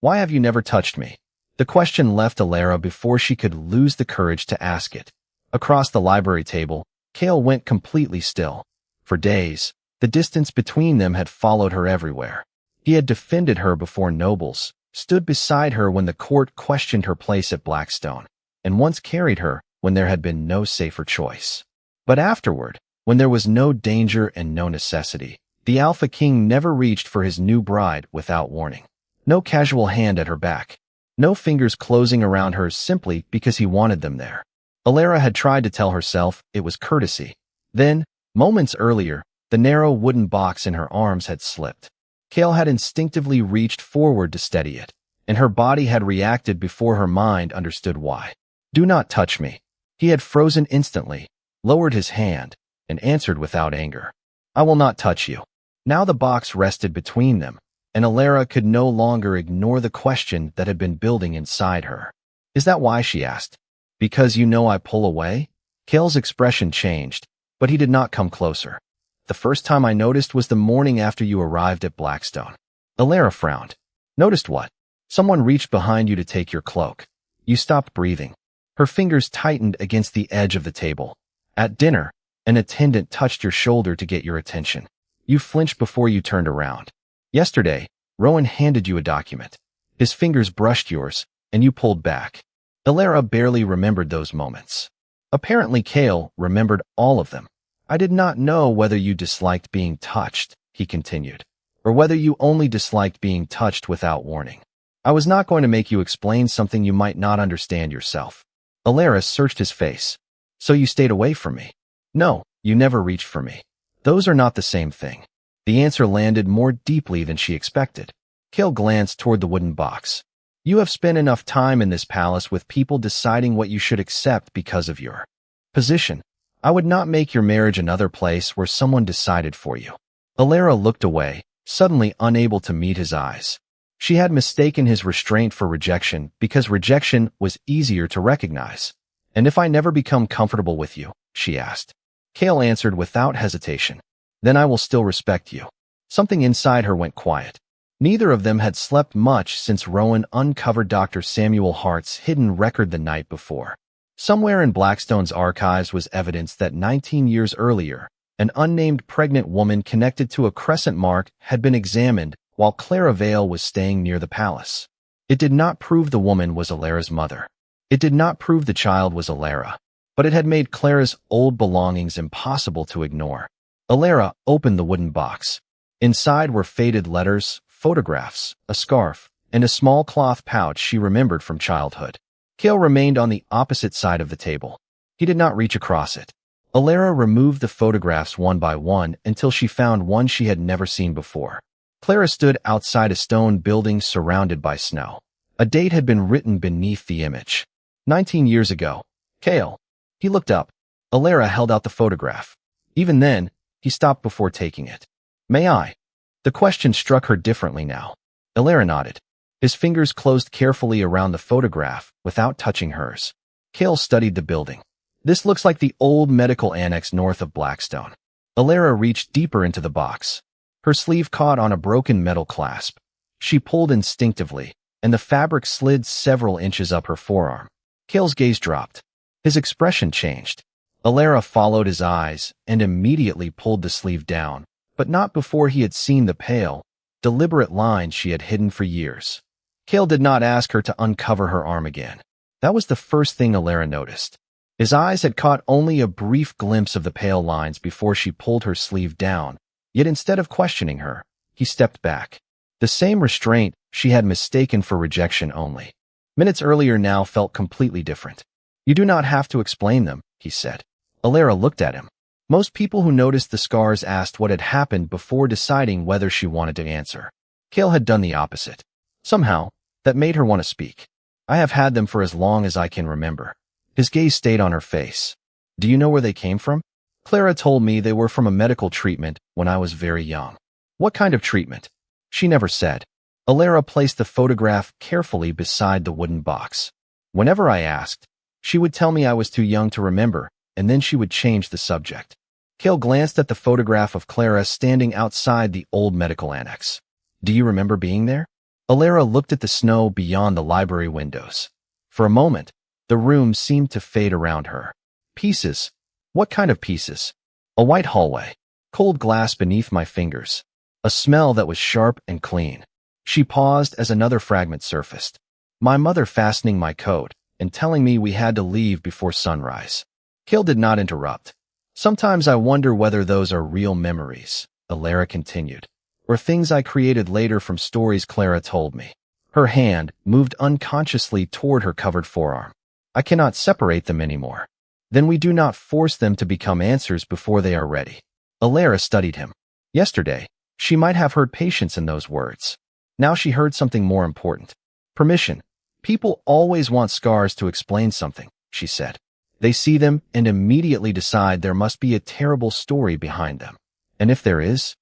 Why have you never touched me? The question left Alara before she could lose the courage to ask it. Across the library table, Kale went completely still. For days, the distance between them had followed her everywhere. He had defended her before nobles, stood beside her when the court questioned her place at Blackstone, and once carried her when there had been no safer choice. But afterward, when there was no danger and no necessity, the Alpha King never reached for his new bride without warning. No casual hand at her back. No fingers closing around hers simply because he wanted them there. Alara had tried to tell herself it was courtesy. Then, moments earlier, the narrow wooden box in her arms had slipped. Kale had instinctively reached forward to steady it, and her body had reacted before her mind understood why. "Do not touch me." He had frozen instantly, lowered his hand, and answered without anger. "I will not touch you." Now the box rested between them, and Alara could no longer ignore the question that had been building inside her. "Is that why?" she asked. "Because you know I pull away?" Kale's expression changed, but he did not come closer. "The first time I noticed was the morning after you arrived at Blackstone." Alara frowned. "Noticed what?" "Someone reached behind you to take your cloak. You stopped breathing." Her fingers tightened against the edge of the table. "At dinner, an attendant touched your shoulder to get your attention. You flinched before you turned around. Yesterday, Rowan handed you a document. His fingers brushed yours, and you pulled back." Alara barely remembered those moments. Apparently Kale remembered all of them. "I did not know whether you disliked being touched," he continued, "or whether you only disliked being touched without warning. I was not going to make you explain something you might not understand yourself." Alara searched his face. "So you stayed away from me?" "No, you never reached for me." "Those are not the same thing." The answer landed more deeply than she expected. Kale glanced toward the wooden box. "You have spent enough time in this palace with people deciding what you should accept because of your position. I would not make your marriage another place where someone decided for you." Alara looked away, suddenly unable to meet his eyes. She had mistaken his restraint for rejection because rejection was easier to recognize. "And if I never become comfortable with you?" she asked. Kale answered without hesitation. "Then I will still respect you." Something inside her went quiet. Neither of them had slept much since Rowan uncovered Dr. Samuel Hart's hidden record the night before. Somewhere in Blackstone's archives was evidence that 19 years earlier, an unnamed pregnant woman connected to a crescent mark had been examined while Clara Vale was staying near the palace. It did not prove the woman was Alara's mother. It did not prove the child was Alara, but it had made Clara's old belongings impossible to ignore. Alara opened the wooden box. Inside were faded letters, photographs, a scarf, and a small cloth pouch she remembered from childhood. Kale remained on the opposite side of the table. He did not reach across it. Alara removed the photographs one by one until she found one she had never seen before. Clara stood outside a stone building surrounded by snow. A date had been written beneath the image. 19 years ago. Kale. He looked up. Alara held out the photograph. Even then, he stopped before taking it. "May I?" The question struck her differently now. Alara nodded. His fingers closed carefully around the photograph without touching hers. Kale studied the building. "This looks like the old medical annex north of Blackstone." Alara reached deeper into the box. Her sleeve caught on a broken metal clasp. She pulled instinctively, and the fabric slid several inches up her forearm. Kale's gaze dropped. His expression changed. Alara followed his eyes and immediately pulled the sleeve down, but not before he had seen the pale, deliberate lines she had hidden for years. Kale did not ask her to uncover her arm again. That was the first thing Alara noticed. His eyes had caught only a brief glimpse of the pale lines before she pulled her sleeve down, yet instead of questioning her, he stepped back. The same restraint she had mistaken for rejection only. Minutes earlier now felt completely different. "You do not have to explain them," he said. Alara looked at him. Most people who noticed the scars asked what had happened before deciding whether she wanted to answer. Kale had done the opposite. Somehow, that made her want to speak. "I have had them for as long as I can remember." His gaze stayed on her face. "Do you know where they came from?" "Clara told me they were from a medical treatment when I was very young." "What kind of treatment?" She never said. Alara placed the photograph carefully beside the wooden box. "Whenever I asked, she would tell me I was too young to remember, and then she would change the subject." Kale glanced at the photograph of Clara standing outside the old medical annex. "Do you remember being there?" Alara looked at the snow beyond the library windows. For a moment, the room seemed to fade around her. Pieces. What kind of pieces? A white hallway. Cold glass beneath my fingers. A smell that was sharp and clean. She paused as another fragment surfaced. My mother fastening my coat and telling me we had to leave before sunrise. Kale did not interrupt. Sometimes I wonder whether those are real memories, Alara continued, or things I created later from stories Clara told me. Her hand moved unconsciously toward her covered forearm. I cannot separate them anymore. Then we do not force them to become answers before they are ready. Alara studied him. Yesterday, she might have heard patience in those words. Now she heard something more important. Permission. People always want scars to explain something, she said. They see them and immediately decide there must be a terrible story behind them. And if there is,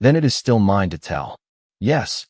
then it is still mine to tell. Yes.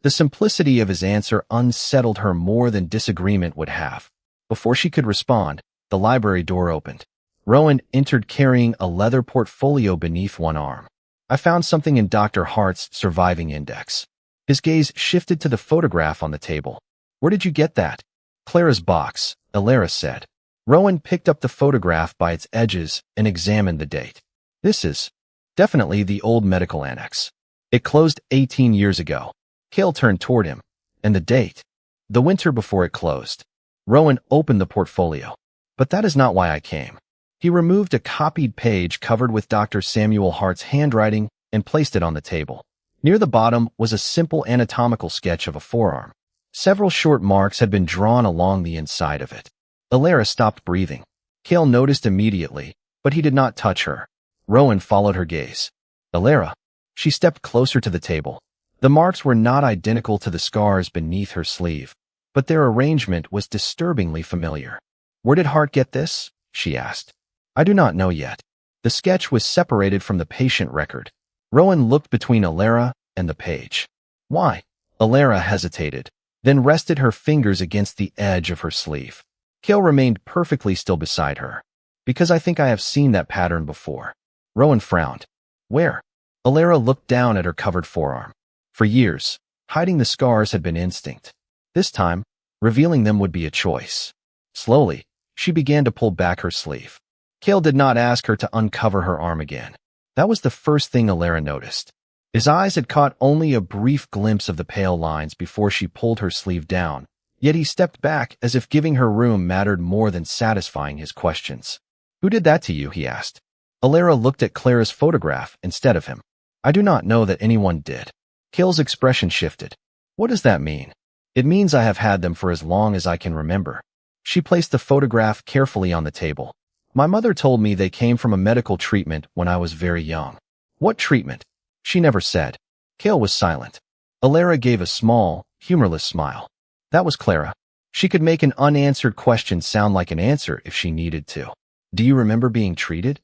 The simplicity of his answer unsettled her more than disagreement would have. Before she could respond, the library door opened. Rowan entered carrying a leather portfolio beneath one arm. I found something in Dr. Hart's surviving index. His gaze shifted to the photograph on the table. Where did you get that? Clara's box, Alara said. Rowan picked up the photograph by its edges and examined the date. This is definitely the old medical annex. It closed 18 years ago. Cale turned toward him. And the date? The winter before it closed. Rowan opened the portfolio. But that is not why I came. He removed a copied page covered with Dr. Samuel Hart's handwriting and placed it on the table. Near the bottom was a simple anatomical sketch of a forearm. Several short marks had been drawn along the inside of it. Alara stopped breathing. Cale noticed immediately, but he did not touch her. Rowan followed her gaze. Alara. She stepped closer to the table. The marks were not identical to the scars beneath her sleeve, but their arrangement was disturbingly familiar. Where did Hart get this? She asked. I do not know yet. The sketch was separated from the patient record. Rowan looked between Alara and the page. Why? Alara hesitated, then rested her fingers against the edge of her sleeve. Cale remained perfectly still beside her. Because I think I have seen that pattern before. Rowan frowned. Where? Alara looked down at her covered forearm. For years, hiding the scars had been instinct. This time, revealing them would be a choice. Slowly, she began to pull back her sleeve. Cale did not ask her to uncover her arm again. That was the first thing Alara noticed. His eyes had caught only a brief glimpse of the pale lines before she pulled her sleeve down, yet he stepped back as if giving her room mattered more than satisfying his questions. Who did that to you? He asked. Alara looked at Clara's photograph instead of him. I do not know that anyone did. Cale's expression shifted. What does that mean? It means I have had them for as long as I can remember. She placed the photograph carefully on the table. My mother told me they came from a medical treatment when I was very young. What treatment? She never said. Cale was silent. Alara gave a small, humorless smile. That was Clara. She could make an unanswered question sound like an answer if she needed to. Do you remember being treated?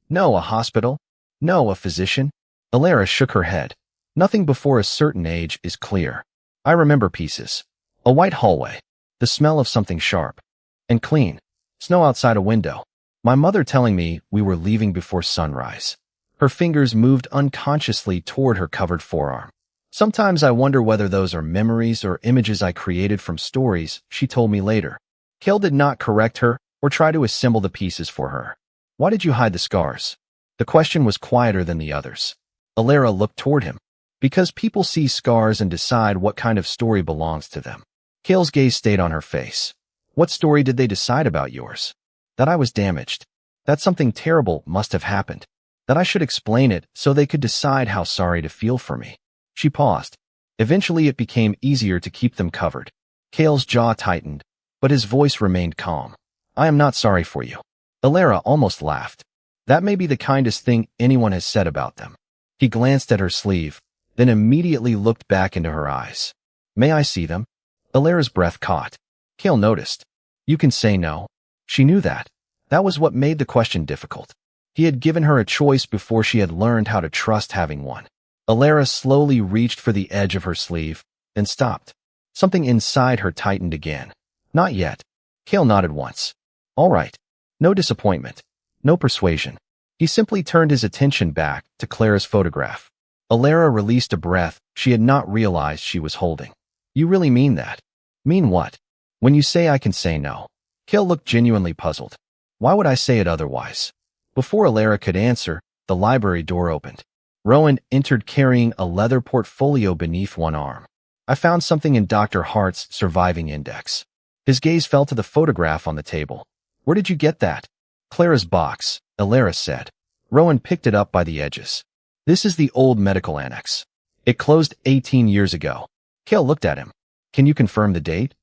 No, a hospital. No, a physician. Alara shook her head. Nothing before a certain age is clear. I remember pieces. A white hallway. The smell of something sharp. And clean. Snow outside a window. My mother telling me we were leaving before sunrise. Her fingers moved unconsciously toward her covered forearm. Sometimes I wonder whether those are memories or images I created from stories she told me later. Cale did not correct her or try to assemble the pieces for her. Why did you hide the scars? The question was quieter than the others. Alara looked toward him. Because people see scars and decide what kind of story belongs to them. Cale's gaze stayed on her face. What story did they decide about yours? That I was damaged. That something terrible must have happened. That I should explain it so they could decide how sorry to feel for me. She paused. Eventually it became easier to keep them covered. Cale's jaw tightened, but his voice remained calm. I am not sorry for you. Alara almost laughed. That may be the kindest thing anyone has said about them. He glanced at her sleeve, then immediately looked back into her eyes. May I see them? Alara's breath caught. Cale noticed. You can say no. She knew that. That was what made the question difficult. He had given her a choice before she had learned how to trust having one. Alara slowly reached for the edge of her sleeve, then stopped. Something inside her tightened again. Not yet. Cale nodded once. All right. No disappointment. No persuasion. He simply turned his attention back to Clara's photograph. Alara released a breath she had not realized she was holding. You really mean that? Mean what? When you say I can say no. Kale looked genuinely puzzled. Why would I say it otherwise? Before Alara could answer, the library door opened. Rowan entered carrying a leather portfolio beneath one arm. I found something in Dr. Hart's surviving index. His gaze fell to the photograph on the table. Where did you get that? Clara's box, Alara said. Rowan picked it up by the edges. This is the old medical annex. It closed 18 years ago. Kale looked at him. Can you confirm the date?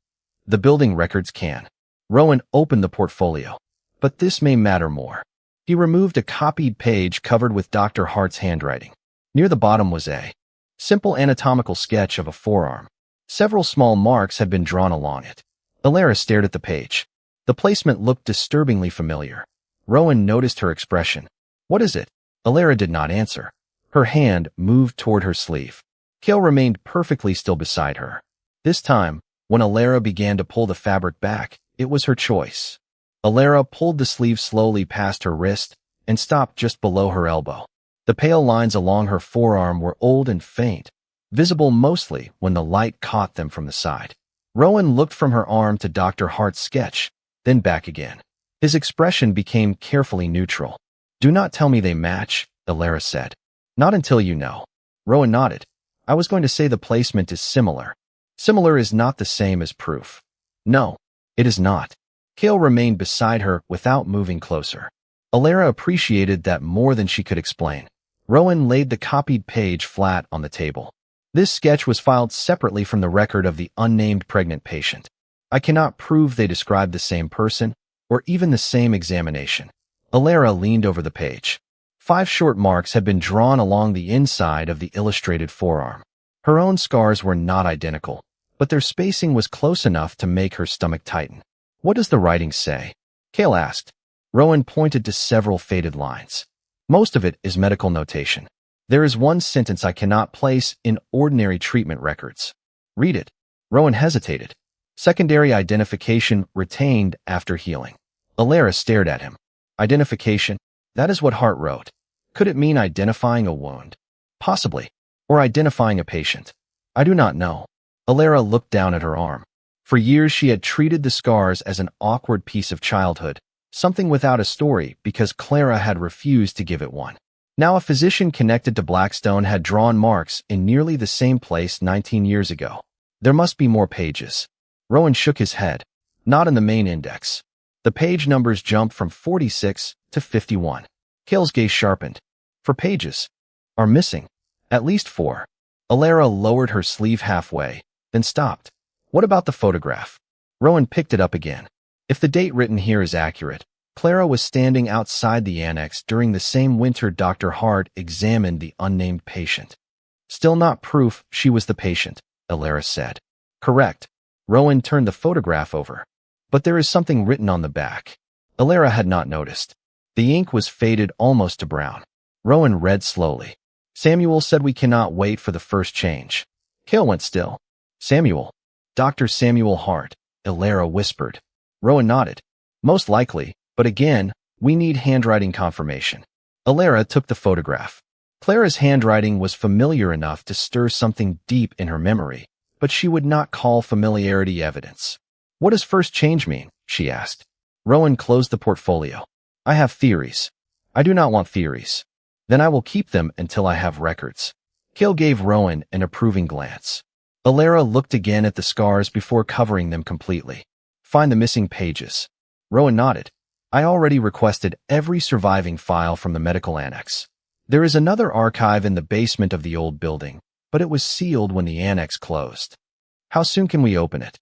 The building records can. Rowan opened the portfolio. But this may matter more. He removed a copied page covered with Dr. Hart's handwriting. Near the bottom was a simple anatomical sketch of a forearm. Several small marks had been drawn along it. Alara stared at the page. The placement looked disturbingly familiar. Rowan noticed her expression. What is it? Alara did not answer. Her hand moved toward her sleeve. Kale remained perfectly still beside her. This time, when Alara began to pull the fabric back, it was her choice. Alara pulled the sleeve slowly past her wrist and stopped just below her elbow. The pale lines along her forearm were old and faint, visible mostly when the light caught them from the side. Rowan looked from her arm to Dr. Hart's sketch, then back again. His expression became carefully neutral. Do not tell me they match, Alara said. Not until you know. Rowan nodded. I was going to say the placement is similar. Similar is not the same as proof. No, it is not. Kale remained beside her without moving closer. Alara appreciated that more than she could explain. Rowan laid the copied page flat on the table. This sketch was filed separately from the record of the unnamed pregnant patient. I cannot prove they describe the same person or even the same examination. Alara leaned over the page. 5 short marks had been drawn along the inside of the illustrated forearm. Her own scars were not identical, but their spacing was close enough to make her stomach tighten. What does the writing say? Kale asked. Rowan pointed to several faded lines. Most of it is medical notation. There is one sentence I cannot place in ordinary treatment records. Read it. Rowan hesitated. Secondary identification retained after healing. Alara stared at him. Identification? That is what Hart wrote. Could it mean identifying a wound? Possibly. Or identifying a patient. I do not know. Alara looked down at her arm. For years she had treated the scars as an awkward piece of childhood, something without a story because Clara had refused to give it one. Now a physician connected to Blackstone had drawn marks in nearly the same place 19 years ago. There must be more pages. Rowan shook his head. Not in the main index. The page numbers jumped from 46 to 51. Kale's gaze sharpened. 4 pages are missing. At least 4. Alara lowered her sleeve halfway, then stopped. What about the photograph? Rowan picked it up again. If the date written here is accurate, Clara was standing outside the annex during the same winter Dr. Hart examined the unnamed patient. Still not proof she was the patient, Alara said. Correct. Rowan turned the photograph over. But there is something written on the back. Alara had not noticed. The ink was faded almost to brown. Rowan read slowly. Samuel said we cannot wait for the first change. Kale went still. Samuel. Dr. Samuel Hart, Alara whispered. Rowan nodded. Most likely, but again, we need handwriting confirmation. Alara took the photograph. Clara's handwriting was familiar enough to stir something deep in her memory, but she would not call familiarity evidence. What does first change mean? She asked. Rowan closed the portfolio. I have theories. I do not want theories. Then I will keep them until I have records. Kale gave Rowan an approving glance. Alara looked again at the scars before covering them completely. Find the missing pages. Rowan nodded. I already requested every surviving file from the medical annex. There is another archive in the basement of the old building, but it was sealed when the annex closed. How soon can we open it?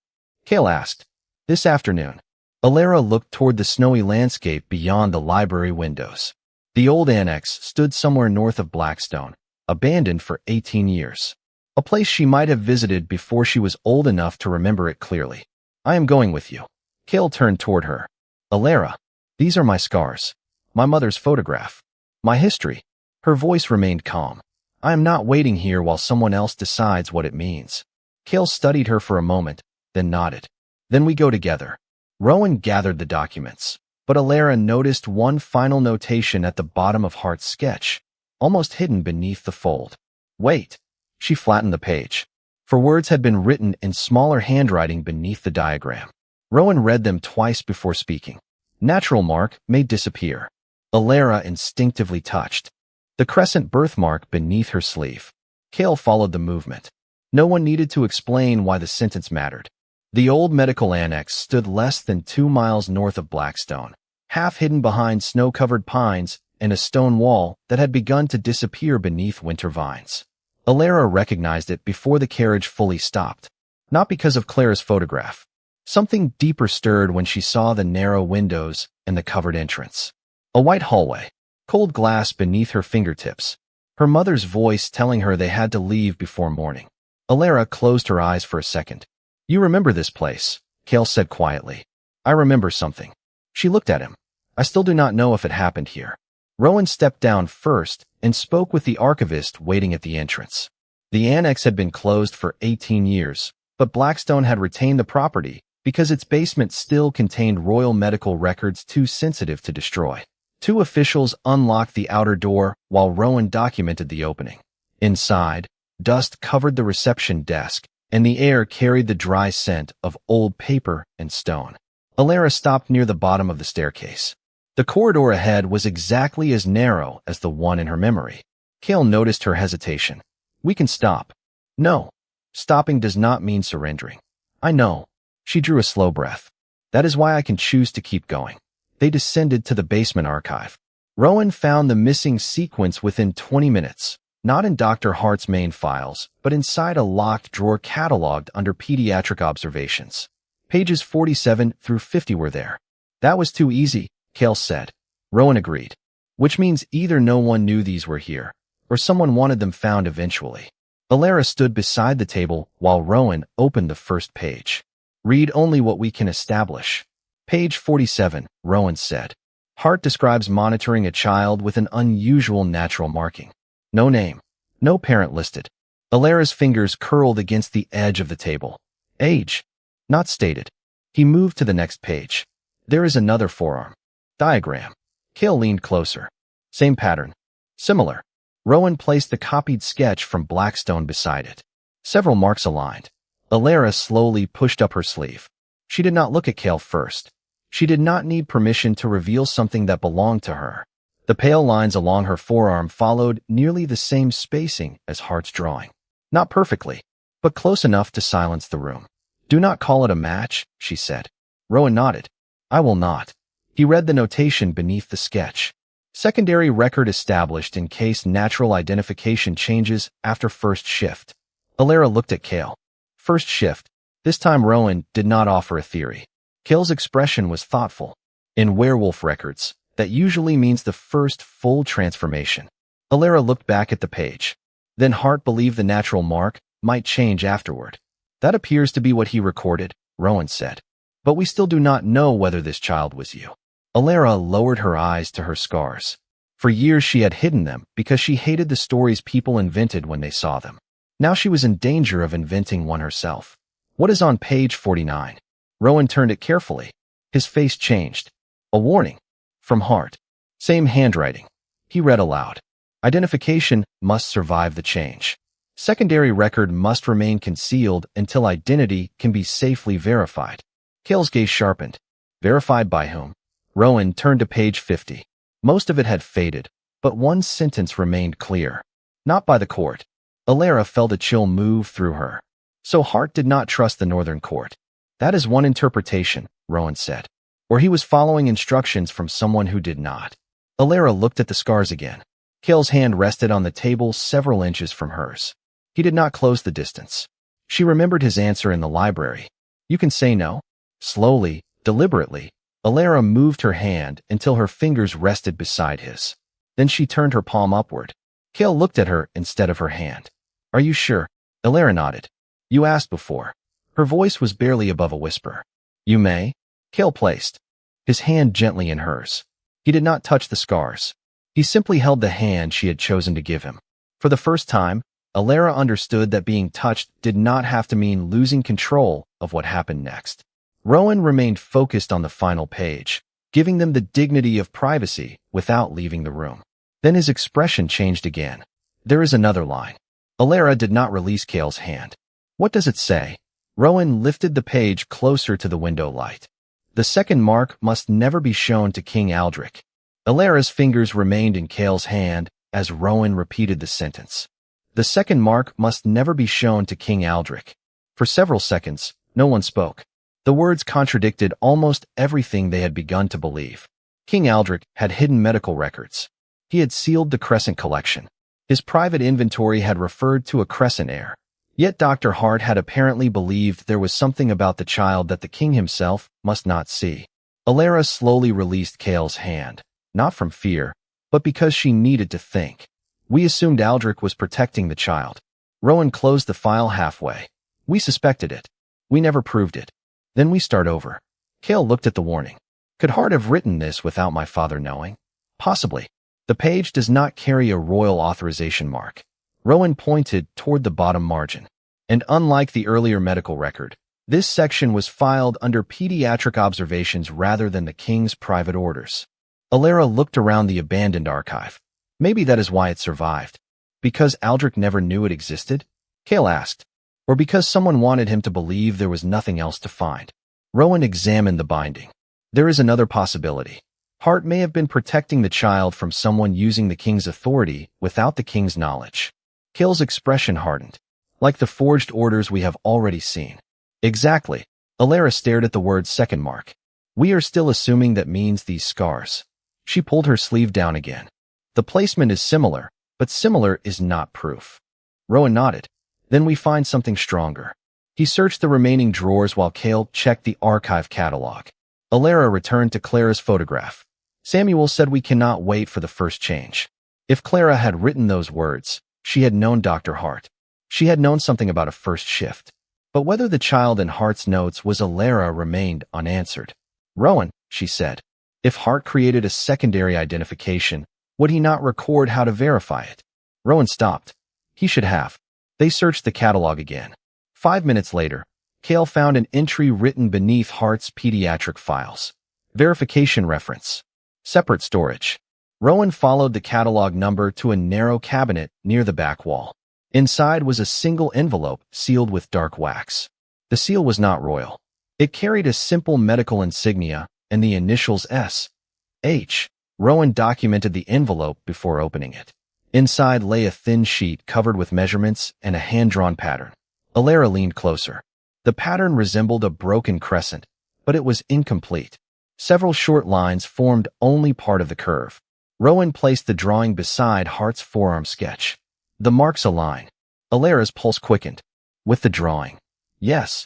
Kale asked. This afternoon. Alara looked toward the snowy landscape beyond the library windows. The old annex stood somewhere north of Blackstone, abandoned for 18 years. A place she might have visited before she was old enough to remember it clearly. I am going with you. Kale turned toward her. Alara, these are my scars. My mother's photograph. My history. Her voice remained calm. I am not waiting here while someone else decides what it means. Kale studied her for a moment, then nodded. Then we go together. Rowan gathered the documents, but Alara noticed one final notation at the bottom of Hart's sketch, almost hidden beneath the fold. Wait. She flattened the page. for words had been written in smaller handwriting beneath the diagram. Rowan read them twice before speaking. Natural mark may disappear. Alara instinctively touched the crescent birthmark beneath her sleeve. Cale followed the movement. No one needed to explain why the sentence mattered. The old medical annex stood less than 2 miles north of Blackstone, half hidden behind snow-covered pines and a stone wall that had begun to disappear beneath winter vines. Alara recognized it before the carriage fully stopped. Not because of Clara's photograph. Something deeper stirred when she saw the narrow windows and the covered entrance. A white hallway, cold glass beneath her fingertips, her mother's voice telling her they had to leave before morning. Alara closed her eyes for a second. "You remember this place," Cale said quietly. "I remember something." She looked at him. "I still do not know if it happened here." Rowan stepped down first and spoke with the archivist waiting at the entrance. The annex had been closed for 18 years, but Blackstone had retained the property because its basement still contained royal medical records too sensitive to destroy. 2 officials unlocked the outer door while Rowan documented the opening. Inside, dust covered the reception desk, and the air carried the dry scent of old paper and stone. Alara stopped near the bottom of the staircase. The corridor ahead was exactly as narrow as the one in her memory. Cale noticed her hesitation. "We can stop." "No. Stopping does not mean surrendering." "I know." She drew a slow breath. "That is why I can choose to keep going." They descended to the basement archive. Rowan found the missing sequence within 20 minutes, not in Dr. Hart's main files, but inside a locked drawer cataloged under pediatric observations. Pages 47 through 50 were there. "That was too easy," Cale said. Rowan agreed. "Which means either no one knew these were here, or someone wanted them found eventually." Alara stood beside the table while Rowan opened the first page. "Read only what we can establish." Page 47, Rowan said. Hart describes monitoring a child with an unusual natural marking. No name. No parent listed. Alara's fingers curled against the edge of the table. Age. Not stated. He moved to the next page. There is another forearm. Diagram. Cale leaned closer. Same pattern. Similar. Rowan placed the copied sketch from Blackstone beside it. Several marks aligned. Alara slowly pushed up her sleeve. She did not look at Cale first. She did not need permission to reveal something that belonged to her. The pale lines along her forearm followed nearly the same spacing as Hart's drawing. Not perfectly, but close enough to silence the room. "Do not call it a match," she said. Rowan nodded. "I will not." He read the notation beneath the sketch. Secondary record established in case natural identification changes after first shift. Alara looked at Cale. First shift. This time Rowan did not offer a theory. Cale's expression was thoughtful. In werewolf records, that usually means the first full transformation. Alara looked back at the page. Then Hart believed the natural mark might change afterward. "That appears to be what he recorded," Rowan said. "But we still do not know whether this child was you." Alara lowered her eyes to her scars. For years she had hidden them because she hated the stories people invented when they saw them. Now she was in danger of inventing one herself. "What is on page 49? Rowan turned it carefully. His face changed. "A warning. From Hart. Same handwriting." He read aloud. "Identification must survive the change. Secondary record must remain concealed until identity can be safely verified." Cale's gaze sharpened. Verified by whom? Rowan turned to page 50. Most of it had faded, but one sentence remained clear. Not by the court. Alara felt a chill move through her. So Hart did not trust the Northern Court. "That is one interpretation," Rowan said. "Or he was following instructions from someone who did not." Alara looked at the scars again. Cale's hand rested on the table several inches from hers. He did not close the distance. She remembered his answer in the library. "You can say no." Slowly, deliberately, Alara moved her hand until her fingers rested beside his. Then she turned her palm upward. Cale looked at her instead of her hand. "Are you sure?" Alara nodded. "You asked before." Her voice was barely above a whisper. "You may." Cale placed his hand gently in hers. He did not touch the scars. He simply held the hand she had chosen to give him. For the first time, Alara understood that being touched did not have to mean losing control of what happened next. Rowan remained focused on the final page, giving them the dignity of privacy without leaving the room. Then his expression changed again. "There is another line." Alara did not release Cale's hand. What does it say? Rowan lifted the page closer to the window light. The second mark must never be shown to King Aldrich. Alara's fingers remained in Cale's hand as Rowan repeated the sentence. The second mark must never be shown to King Aldrich. For several seconds, no one spoke. The words contradicted almost everything they had begun to believe. King Aldrich had hidden medical records. He had sealed the Crescent collection. His private inventory had referred to a Crescent heir. Yet Dr. Hart had apparently believed there was something about the child that the king himself must not see. Alara slowly released Cale's hand, not from fear, but because she needed to think. We assumed Aldrich was protecting the child. Rowan closed the file halfway. We suspected it. We never proved it. Then we start over. Cale looked at the warning. Could Hart have written this without my father knowing? Possibly. The page does not carry a royal authorization mark. Rowan pointed toward the bottom margin. And unlike the earlier medical record, this section was filed under pediatric observations rather than the king's private orders. Alara looked around the abandoned archive. Maybe that is why it survived. Because Aldrich never knew it existed? Cale asked. Or because someone wanted him to believe there was nothing else to find? Rowan examined the binding. There is another possibility. Hart may have been protecting the child from someone using the king's authority without the king's knowledge. Cale's expression hardened. Like the forged orders we have already seen. Exactly. Alara stared at the word second mark. We are still assuming that means these scars. She pulled her sleeve down again. The placement is similar, but similar is not proof. Rowan nodded. Then we find something stronger. He searched the remaining drawers while Cale checked the archive catalog. Alara returned to Clara's photograph. Samuel said we cannot wait for the first change. If Clara had written those words, she had known Dr. Hart. She had known something about a first shift. But whether the child in Hart's notes was Alara remained unanswered. Rowan, she said, if Hart created a secondary identification, would he not record how to verify it? Rowan stopped. He should have. They searched the catalog again. 5 minutes later, Cale found an entry written beneath Hart's pediatric files. Verification reference. Separate storage. Rowan followed the catalog number to a narrow cabinet near the back wall. Inside was a single envelope sealed with dark wax. The seal was not royal. It carried a simple medical insignia and the initials S.H. Rowan documented the envelope before opening it. Inside lay a thin sheet covered with measurements and a hand-drawn pattern. Alara leaned closer. The pattern resembled a broken crescent, but it was incomplete. Several short lines formed only part of the curve. Rowan placed the drawing beside Hart's forearm sketch. The marks align. Alara's pulse quickened. With the drawing. Yes.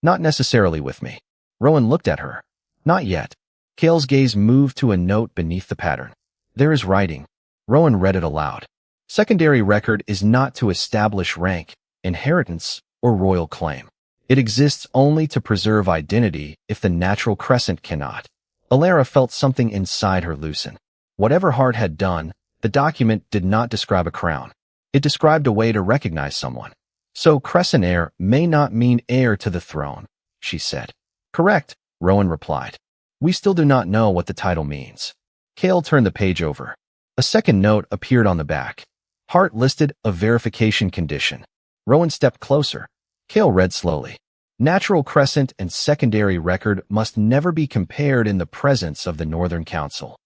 Not necessarily with me. Rowan looked at her. Not yet. Cale's gaze moved to a note beneath the pattern. There is writing. Rowan read it aloud. Secondary record is not to establish rank, inheritance, or royal claim. It exists only to preserve identity if the natural crescent cannot. Alara felt something inside her loosen. Whatever Hart had done, the document did not describe a crown. It described a way to recognize someone. So crescent heir may not mean heir to the throne, she said. Correct, Rowan replied. We still do not know what the title means. Cale turned the page over. A second note appeared on the back. Hart listed a verification condition. Rowan stepped closer. Cale read slowly. Natural crescent and secondary record must never be compared in the presence of the Northern Council.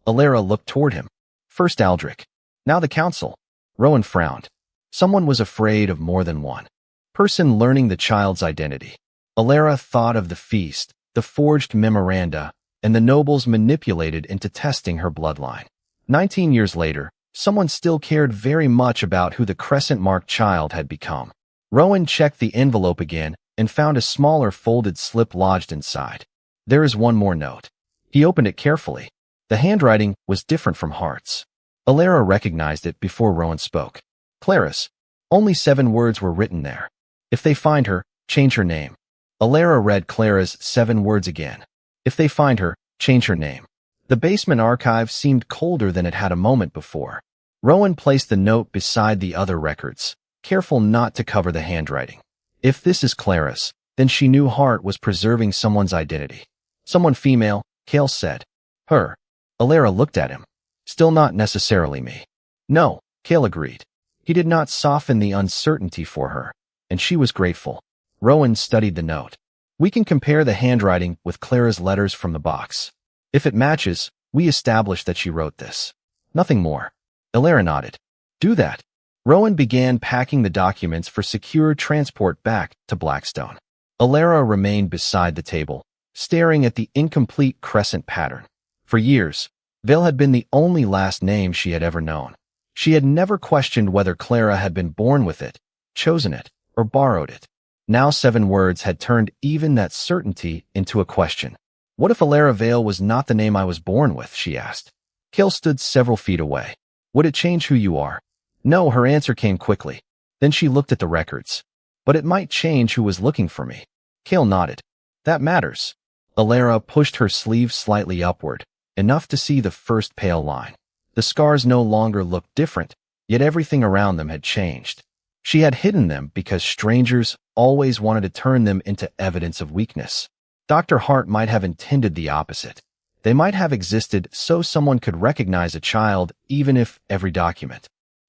Alara looked toward him. First Aldrich. Now the Council. Rowan frowned. Someone was afraid of more than one person learning the child's identity. Alara thought of the feast, the forged memoranda, and the nobles manipulated into testing her bloodline. 19 years later, someone still cared very much about who the crescent-marked child had become. Rowan checked the envelope again and found a smaller folded slip lodged inside. There is one more note. He opened it carefully. The handwriting was different from Hart's. Alara recognized it before Rowan spoke. Clarice. Only 7 words were written there. If they find her, change her name. Alara read Clara's 7 words again. If they find her, change her name. The basement archive seemed colder than it had a moment before. Rowan placed the note beside the other records, careful not to cover the handwriting. If this is Clarice, then she knew Hart was preserving someone's identity. Someone female, Cale said. Her. Alara looked at him. Still not necessarily me. No, Cale agreed. He did not soften the uncertainty for her. and she was grateful. Rowan studied the note. We can compare the handwriting with Clara's letters from the box. If it matches, we establish that she wrote this. Nothing more. Alara nodded. Do that. Rowan began packing the documents for secure transport back to Blackstone. Alara remained beside the table, staring at the incomplete crescent pattern. For years, Vale had been the only last name she had ever known. She had never questioned whether Clara had been born with it, chosen it, or borrowed it. Now 7 words had turned even that certainty into a question. What if Alara Vale was not the name I was born with, she asked. Kale stood several feet away. Would it change who you are? No, her answer came quickly. Then she looked at the records. But it might change who was looking for me. Kale nodded. That matters. Alara pushed her sleeve slightly upward, enough to see the first pale line. The scars no longer looked different, yet everything around them had changed. She had hidden them because strangers always wanted to turn them into evidence of weakness. Dr. Hart might have intended the opposite. They might have existed so someone could recognize a child even if every document,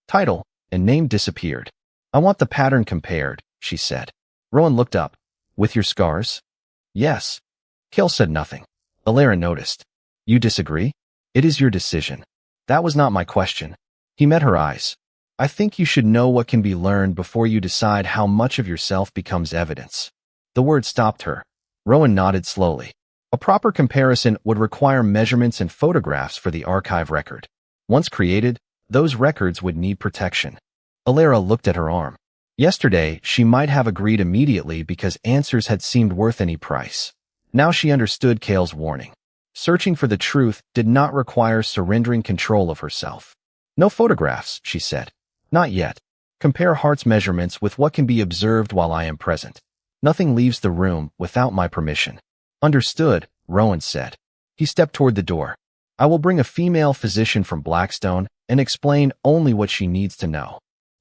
title, and name disappeared. I want the pattern compared, she said. Rowan looked up. With your scars? Yes. Kale said nothing. Alara noticed. You disagree? It is your decision. That was not my question. He met her eyes. I think you should know what can be learned before you decide how much of yourself becomes evidence. The word stopped her. Rowan nodded slowly. A proper comparison would require measurements and photographs for the archive record. Once created, those records would need protection. Alara looked at her arm. Yesterday, she might have agreed immediately because answers had seemed worth any price. Now she understood Kale's warning. Searching for the truth did not require surrendering control of herself. No photographs, she said. Not yet. Compare Hart's measurements with what can be observed while I am present. Nothing leaves the room without my permission. Understood, Rowan said. He stepped toward the door. I will bring a female physician from Blackstone and explain only what she needs to know.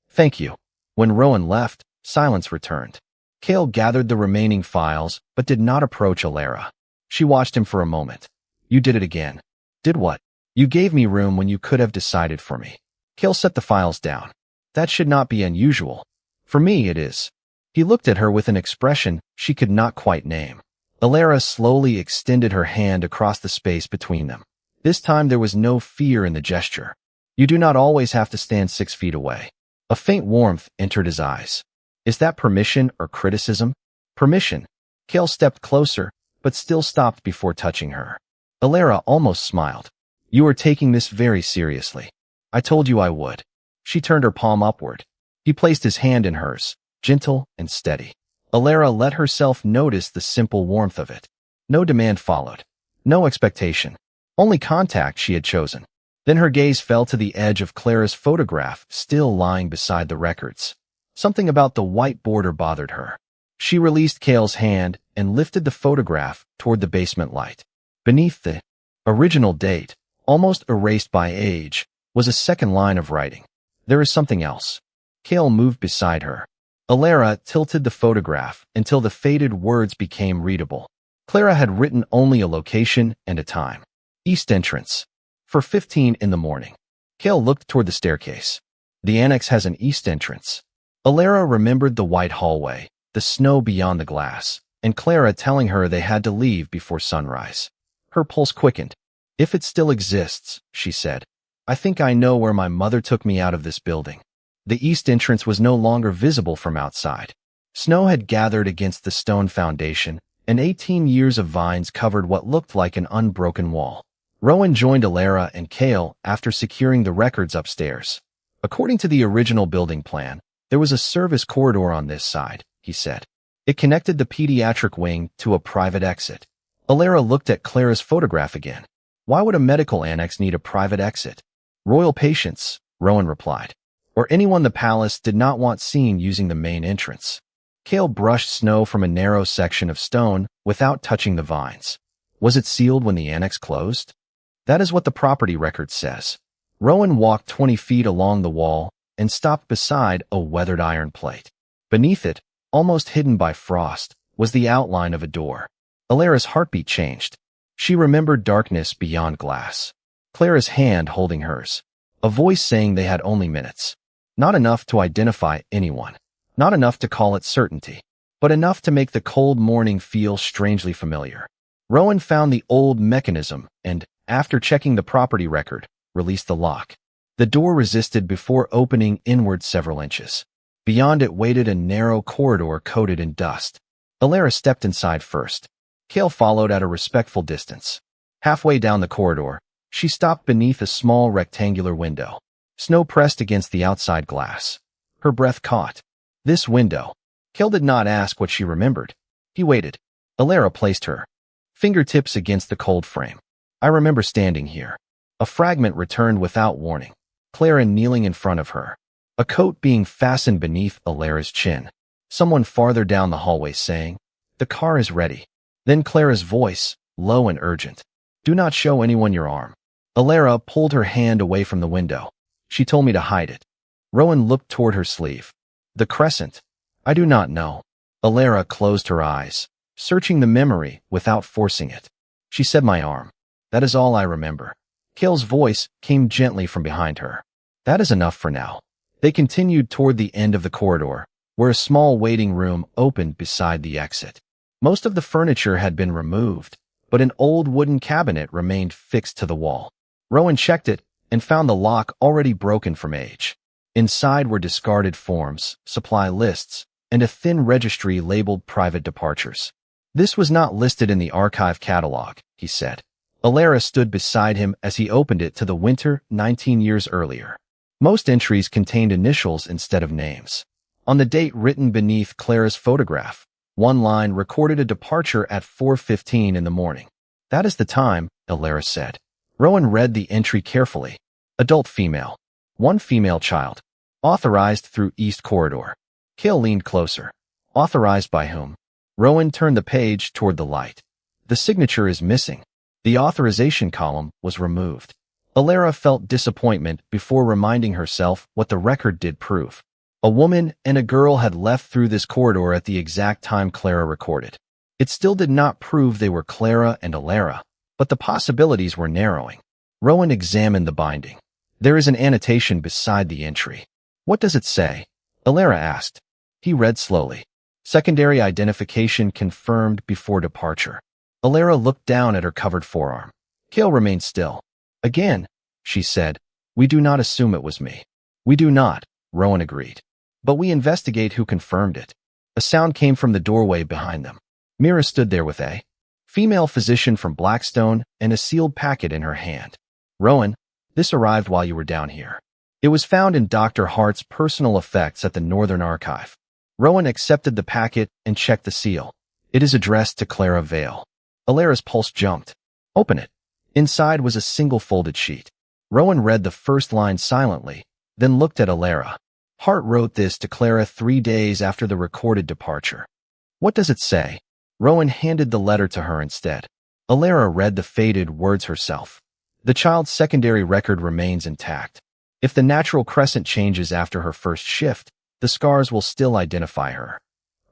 Thank you. When Rowan left, silence returned. Kale gathered the remaining files but did not approach Alara. She watched him for a moment. You did it again. Did what? You gave me room when you could have decided for me. Kale set the files down. That should not be unusual. For me, it is. He looked at her with an expression she could not quite name. Alara slowly extended her hand across the space between them. This time there was no fear in the gesture. You do not always have to stand 6 feet away. A faint warmth entered his eyes. Is that permission or criticism? Permission. Kale stepped closer, but still stopped before touching her. Alara almost smiled. You are taking this very seriously. I told you I would. She turned her palm upward. He placed his hand in hers, gentle and steady. Alara let herself notice the simple warmth of it. No demand followed. No expectation. Only contact she had chosen. Then her gaze fell to the edge of Clara's photograph still lying beside the records. Something about the white border bothered her. She released Kale's hand and lifted the photograph toward the basement light. Beneath the original date, almost erased by age, was a second line of writing. There is something else. Kale moved beside her. Alara tilted the photograph until the faded words became readable. Clara had written only a location and a time. East entrance. For 15 in the morning. Kale looked toward the staircase. The annex has an east entrance. Alara remembered the white hallway, the snow beyond the glass, and Clara telling her they had to leave before sunrise. Her pulse quickened. If it still exists, she said. I think I know where my mother took me out of this building. The east entrance was no longer visible from outside. Snow had gathered against the stone foundation, and 18 years of vines covered what looked like an unbroken wall. Rowan joined Alara and Kale after securing the records upstairs. According to the original building plan, there was a service corridor on this side, he said. It connected the pediatric wing to a private exit. Alara looked at Clara's photograph again. Why would a medical annex need a private exit? Royal patients, Rowan replied. Or anyone the palace did not want seen using the main entrance. Kale brushed snow from a narrow section of stone without touching the vines. Was it sealed when the annex closed? That is what the property record says. Rowan walked 20 feet along the wall and stopped beside a weathered iron plate. Beneath it, almost hidden by frost, was the outline of a door. Alara's heartbeat changed. She remembered darkness beyond glass. Clara's hand holding hers. A voice saying they had only minutes. Not enough to identify anyone. Not enough to call it certainty, but enough to make the cold morning feel strangely familiar. Rowan found the old mechanism and, after checking the property record, released the lock. The door resisted before opening inward several inches. Beyond it waited a narrow corridor coated in dust. Alara stepped inside first. Kale followed at a respectful distance. Halfway down the corridor, she stopped beneath a small rectangular window. Snow pressed against the outside glass. Her breath caught. This window. Kale did not ask what she remembered. He waited. Alara placed her fingertips against the cold frame. I remember standing here. A fragment returned without warning. Clara kneeling in front of her. A coat being fastened beneath Alara's chin. Someone farther down the hallway saying, "The car is ready." Then Clara's voice, low and urgent. "Do not show anyone your arm." Alara pulled her hand away from the window. "She told me to hide it." Rowan looked toward her sleeve. "The crescent. I do not know." Alara closed her eyes, searching the memory without forcing it. She said, "My arm. That is all I remember." Kale's voice came gently from behind her. "That is enough for now." They continued toward the end of the corridor, where a small waiting room opened beside the exit. Most of the furniture had been removed, but an old wooden cabinet remained fixed to the wall. Rowan checked it and found the lock already broken from age. Inside were discarded forms, supply lists, and a thin registry labeled private departures. "This was not listed in the archive catalog," he said. Alara stood beside him as he opened it to the winter 19 years earlier. Most entries contained initials instead of names. On the date written beneath Clara's photograph, one line recorded a departure at 4:15 in the morning. "That is the time," Alara said. Rowan read the entry carefully. Adult female. One female child. Authorized through East Corridor. Kale leaned closer. Authorized by whom? Rowan turned the page toward the light. The signature is missing. The authorization column was removed. Alara felt disappointment before reminding herself what the record did prove. A woman and a girl had left through this corridor at the exact time Clara recorded. It still did not prove they were Clara and Alara, but the possibilities were narrowing. Rowan examined the binding. There is an annotation beside the entry. "What does it say?" Alara asked. He read slowly. "Secondary identification confirmed before departure." Alara looked down at her covered forearm. Kale remained still. "Again," she said, "we do not assume it was me." "We do not," Rowan agreed. "But we investigate who confirmed it." A sound came from the doorway behind them. Mira stood there with a female physician from Blackstone and a sealed packet in her hand. "Rowan, this arrived while you were down here. It was found in Dr. Hart's personal effects at the Northern Archive." Rowan accepted the packet and checked the seal. "It is addressed to Clara Vale." Alara's pulse jumped. "Open it." Inside was a single folded sheet. Rowan read the first line silently, then looked at Alara. "Hart wrote this to Clara 3 days after the recorded departure." "What does it say?" Rowan handed the letter to her instead. Alara read the faded words herself. "The child's secondary record remains intact. If the natural crescent changes after her first shift, the scars will still identify her."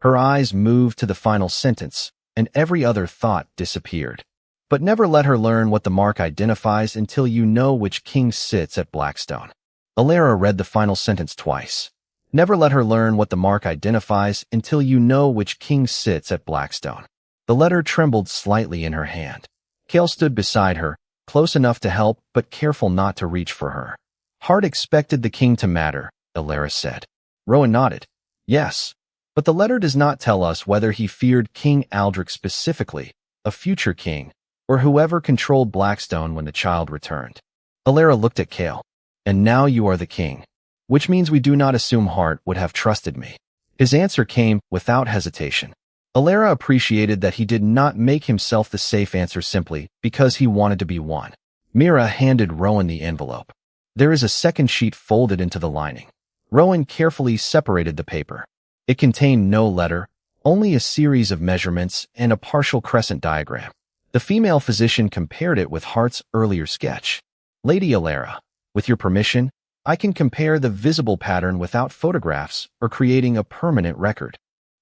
Her eyes moved to the final sentence, and every other thought disappeared. "But never let her learn what the mark identifies until you know which king sits at Blackstone." Alara read the final sentence twice. "Never let her learn what the mark identifies until you know which king sits at Blackstone." The letter trembled slightly in her hand. Kale stood beside her, close enough to help but careful not to reach for her. "Hart expected the king to matter," Alara said. Rowan nodded. "Yes, but the letter does not tell us whether he feared King Aldrich specifically, a future king, or whoever controlled Blackstone when the child returned." Alara looked at Kale. "And now you are the king, which means we do not assume Hart would have trusted me." His answer came without hesitation. Alara appreciated that he did not make himself the safe answer simply because he wanted to be one. Mira handed Rowan the envelope. "There is a second sheet folded into the lining." Rowan carefully separated the paper. It contained no letter, only a series of measurements and a partial crescent diagram. The female physician compared it with Hart's earlier sketch. "Lady Alara, with your permission, I can compare the visible pattern without photographs or creating a permanent record."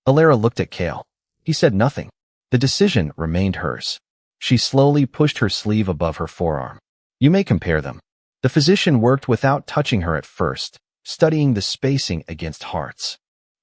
Alara looked at Kale. He said nothing. The decision remained hers. She slowly pushed her sleeve above her forearm. "You may compare them." The physician worked without touching her at first, studying the spacing against Hart's.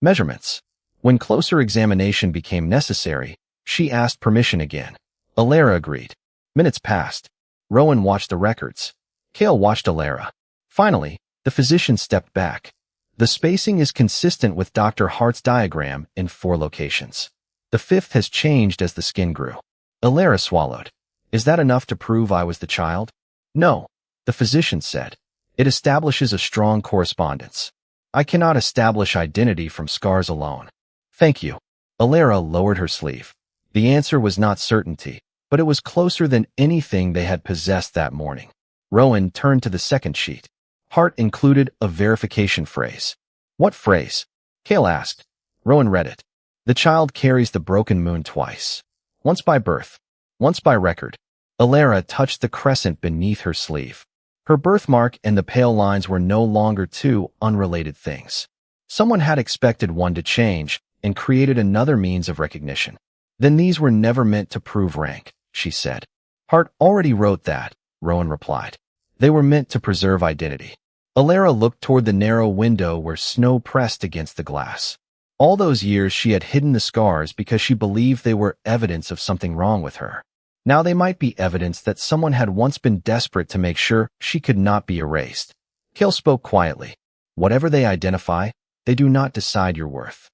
Measurements. When closer examination became necessary, she asked permission again. Alara agreed. Minutes passed. Rowan watched the records. Cale watched Alara. Finally, the physician stepped back. The spacing is consistent with Dr. Hart's diagram in 4 locations. The 5th has changed as the skin grew. Alara swallowed. Is that enough to prove I was the child? No, the physician said. It establishes a strong correspondence. I cannot establish identity from scars alone. Thank you. Alara lowered her sleeve. The answer was not certainty, but it was closer than anything they had possessed that morning. Rowan turned to the second sheet. Hart included a verification phrase. What phrase? Cale asked. Rowan read it. The child carries the broken moon twice. Once by birth, once by record. Alara touched the crescent beneath her sleeve. Her birthmark and the pale lines were no longer 2 unrelated things. Someone had expected one to change and created another means of recognition. Then these were never meant to prove rank, she said. Hart already wrote that, Rowan replied. They were meant to preserve identity. Alara looked toward the narrow window where snow pressed against the glass. All those years she had hidden the scars because she believed they were evidence of something wrong with her. Now they might be evidence that someone had once been desperate to make sure she could not be erased. Cale spoke quietly. Whatever they identify, they do not decide your worth.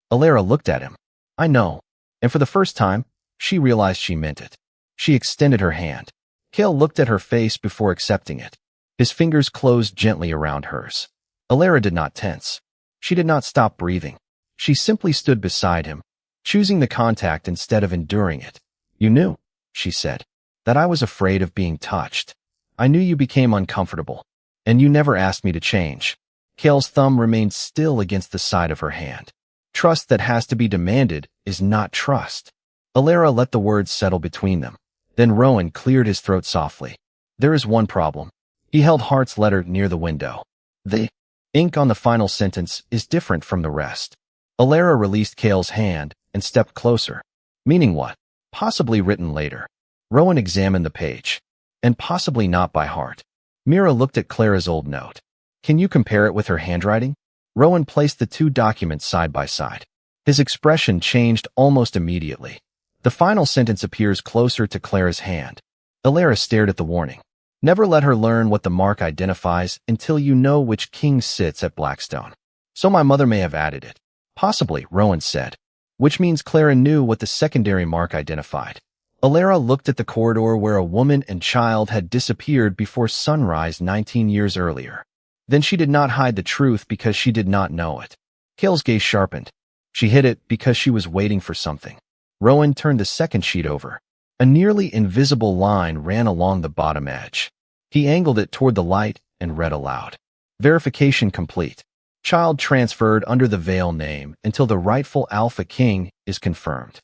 Alara looked at him. I know. And for the first time, she realized she meant it. She extended her hand. Cale looked at her face before accepting it. His fingers closed gently around hers. Alara did not tense. She did not stop breathing. She simply stood beside him, choosing the contact instead of enduring it. You knew, she said, that I was afraid of being touched. I knew you became uncomfortable, and you never asked me to change. Cale's thumb remained still against the side of her hand. Trust that has to be demanded is not trust. Alara let the words settle between them. Then Rowan cleared his throat softly. There is one problem. He held Hart's letter near the window. The ink on the final sentence is different from the rest. Alara released Cale's hand and stepped closer. Meaning what? Possibly written later. Rowan examined the page. And possibly not by Hart. Mira looked at Clara's old note. Can you compare it with her handwriting? Rowan placed the 2 documents side by side. His expression changed almost immediately. The final sentence appears closer to Clara's hand. Alara stared at the warning. Never let her learn what the mark identifies until you know which king sits at Blackstone. So my mother may have added it. Possibly, Rowan said. Which means Clara knew what the secondary mark identified. Alara looked at the corridor where a woman and child had disappeared before sunrise 19 years earlier. Then she did not hide the truth because she did not know it. Cale's gaze sharpened. She hid it because she was waiting for something. Rowan turned the second sheet over. A nearly invisible line ran along the bottom edge. He angled it toward the light and read aloud. Verification complete. Child transferred under the Veil name until the rightful Alpha King is confirmed.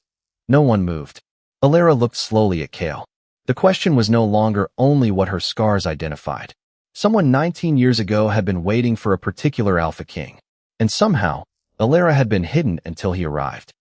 No one moved. Alara looked slowly at Cale. The question was no longer only what her scars identified. Someone 19 years ago had been waiting for a particular Alpha King. And somehow, Alara had been hidden until he arrived.